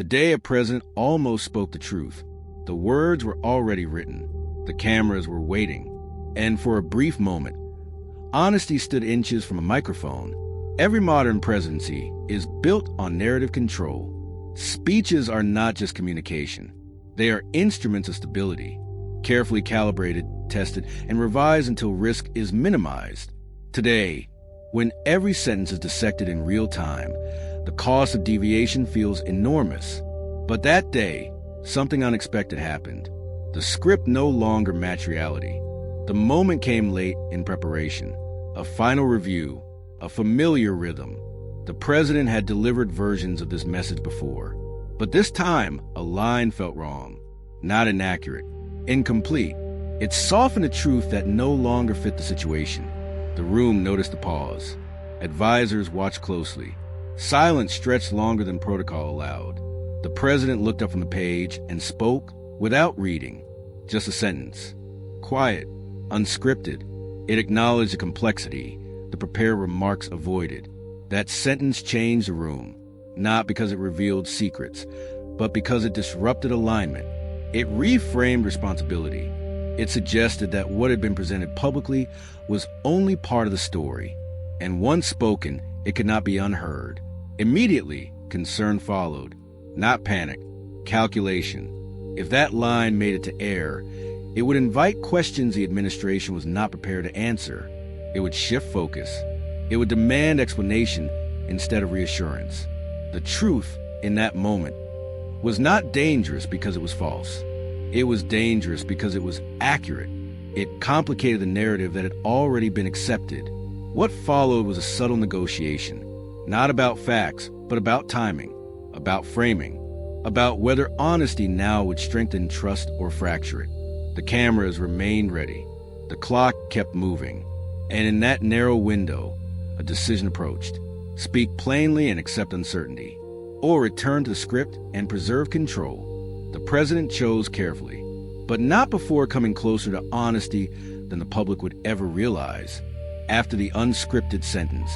The day a president almost spoke the truth. The words were already written. The cameras were waiting. And for a brief moment, honesty stood inches from a microphone. Every modern presidency is built on narrative control. Speeches are not just communication. They are instruments of stability, carefully calibrated, tested, and revised until risk is minimized. Today, when every sentence is dissected in real time, the cost of deviation feels enormous. But that day, something unexpected happened. The script no longer matched reality. The moment came late in preparation. A final review, a familiar rhythm. The president had delivered versions of this message before. But this time, a line felt wrong. Not inaccurate. Incomplete. It softened a truth that no longer fit the situation. The room noticed the pause. Advisors watched closely. Silence stretched longer than protocol allowed. The president looked up from the page and spoke without reading. Just a sentence. Quiet. Unscripted. It acknowledged the complexity the prepared remarks avoided. That sentence changed the room, not because it revealed secrets, but because it disrupted alignment. It reframed responsibility. It suggested that what had been presented publicly was only part of the story, and once spoken, it could not be unheard. Immediately, concern followed. Not panic, calculation. If that line made it to air, it would invite questions the administration was not prepared to answer. It would shift focus. It would demand explanation instead of reassurance. The truth in that moment was not dangerous because it was false. It was dangerous because it was accurate. It complicated the narrative that had already been accepted. What followed was a subtle negotiation, not about facts, but about timing, about framing, about whether honesty now would strengthen trust or fracture it. The cameras remained ready. The clock kept moving. And in that narrow window, a decision approached. Speak plainly and accept uncertainty, or return to the script and preserve control. The president chose carefully, but not before coming closer to honesty than the public would ever realize. After the unscripted sentence,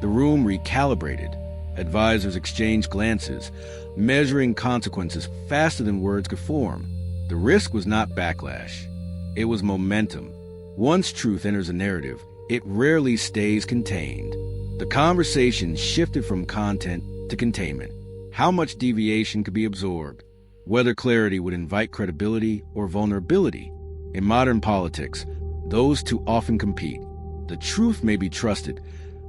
the room recalibrated. Advisors exchanged glances, measuring consequences faster than words could form. The risk was not backlash. It was momentum. Once truth enters a narrative, it rarely stays contained. The conversation shifted from content to containment. How much deviation could be absorbed? Whether clarity would invite credibility or vulnerability. In modern politics, those two often compete. The truth may be trusted,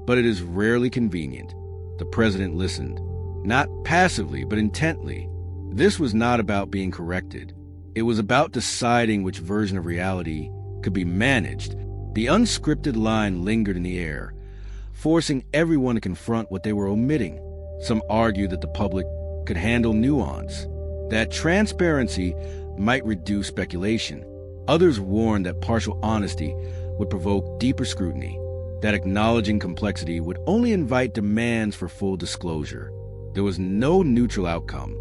but it is rarely convenient. The president listened, not passively, but intently. This was not about being corrected. It was about deciding which version of reality could be managed. The unscripted line lingered in the air, forcing everyone to confront what they were omitting. Some argued that the public could handle nuance, that transparency might reduce speculation. Others warned that partial honesty would provoke deeper scrutiny, that acknowledging complexity would only invite demands for full disclosure. There was no neutral outcome.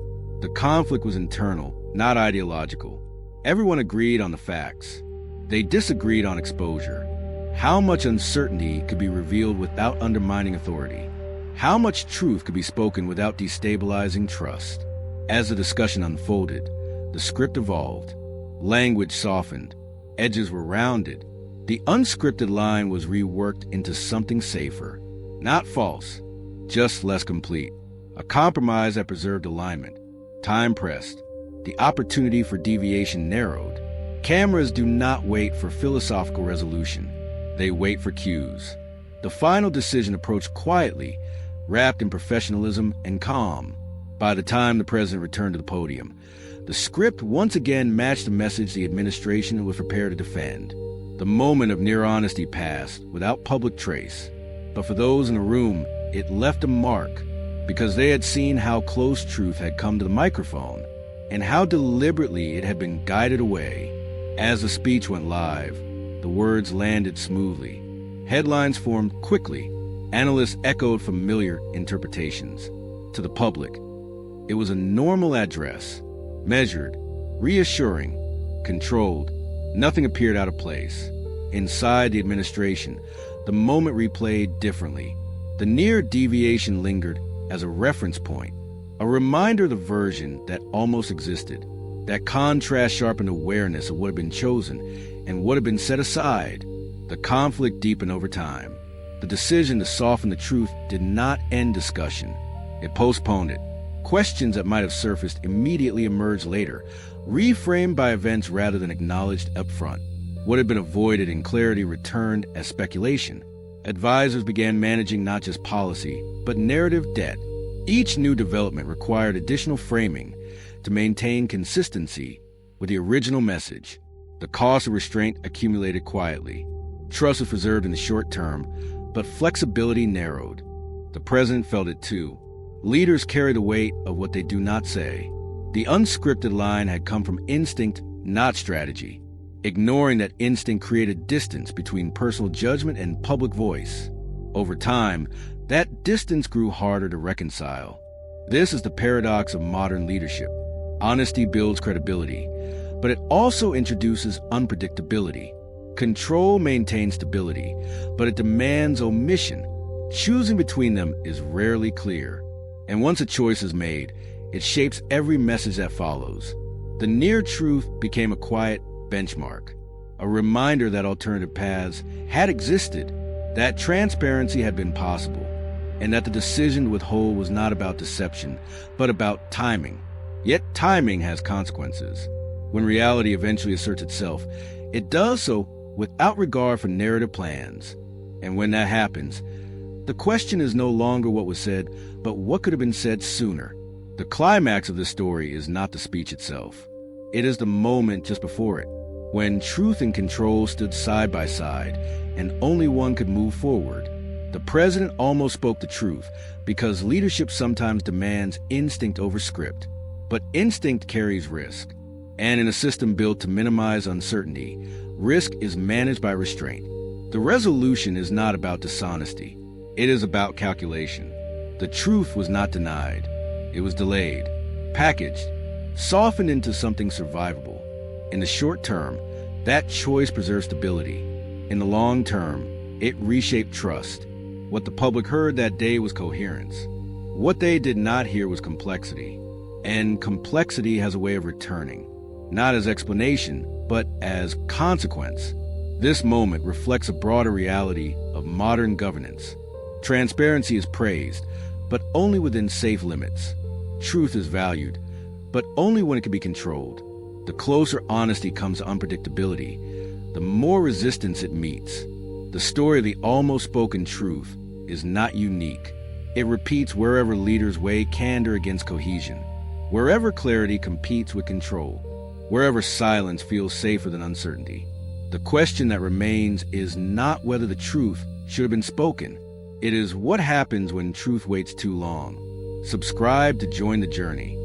The conflict was internal, not ideological. Everyone agreed on the facts. They disagreed on exposure. How much uncertainty could be revealed without undermining authority? How much truth could be spoken without destabilizing trust? As the discussion unfolded, the script evolved. Language softened. Edges were rounded. The unscripted line was reworked into something safer. Not false, just less complete. A compromise that preserved alignment. Time pressed. The opportunity for deviation narrowed. Cameras do not wait for philosophical resolution. They wait for cues. The final decision approached quietly, wrapped in professionalism and calm. By the time the president returned to the podium, the script once again matched the message the administration was prepared to defend. The moment of near honesty passed without public trace. But for those in the room, it left a mark, because they had seen how close truth had come to the microphone and how deliberately it had been guided away. As the speech went live, the words landed smoothly. Headlines formed quickly. Analysts echoed familiar interpretations. To the public, it was a normal address, measured, reassuring, controlled. Nothing appeared out of place. Inside the administration, the moment replayed differently. The near deviation lingered as a reference point, A reminder of the version that almost existed. That contrast sharpened awareness of what had been chosen and what had been set aside. The conflict deepened over time. The decision to soften the truth did not end discussion. It postponed it. Questions that might have surfaced immediately emerged later, reframed by events rather than acknowledged up front. What had been avoided in clarity returned as speculation. Advisors began managing not just policy, but narrative debt. Each new development required additional framing to maintain consistency with the original message. The cost of restraint accumulated quietly. Trust was preserved in the short term, but flexibility narrowed. The president felt it too. Leaders carry the weight of what they do not say. The unscripted line had come from instinct, not strategy. Ignoring that instinct created distance between personal judgment and public voice. Over time, that distance grew harder to reconcile. This is the paradox of modern leadership. Honesty builds credibility, but it also introduces unpredictability. Control maintains stability, but it demands omission. Choosing between them is rarely clear. And once a choice is made, it shapes every message that follows. The near truth became a quiet benchmark, a reminder that alternative paths had existed, that transparency had been possible, and that the decision to withhold was not about deception, but about timing. Yet timing has consequences. When reality eventually asserts itself, it does so without regard for narrative plans. And when that happens, the question is no longer what was said, but what could have been said sooner. The climax of this story is not the speech itself. It is the moment just before it, when truth and control stood side by side, and only one could move forward. The president almost spoke the truth, because leadership sometimes demands instinct over script. But instinct carries risk. And in a system built to minimize uncertainty, risk is managed by restraint. The resolution is not about dishonesty. It is about calculation. The truth was not denied. It was delayed, packaged, softened into something survivable. In the short term, that choice preserved stability. In the long term, it reshaped trust. What the public heard that day was coherence. What they did not hear was complexity. And complexity has a way of returning, not as explanation, but as consequence. This moment reflects a broader reality of modern governance. Transparency is praised, but only within safe limits. Truth is valued, but only when it can be controlled. The closer honesty comes to unpredictability, the more resistance it meets. The story of the almost spoken truth is not unique. It repeats wherever leaders weigh candor against cohesion, wherever clarity competes with control, wherever silence feels safer than uncertainty. The question that remains is not whether the truth should have been spoken. It is what happens when truth waits too long. Subscribe to join the journey.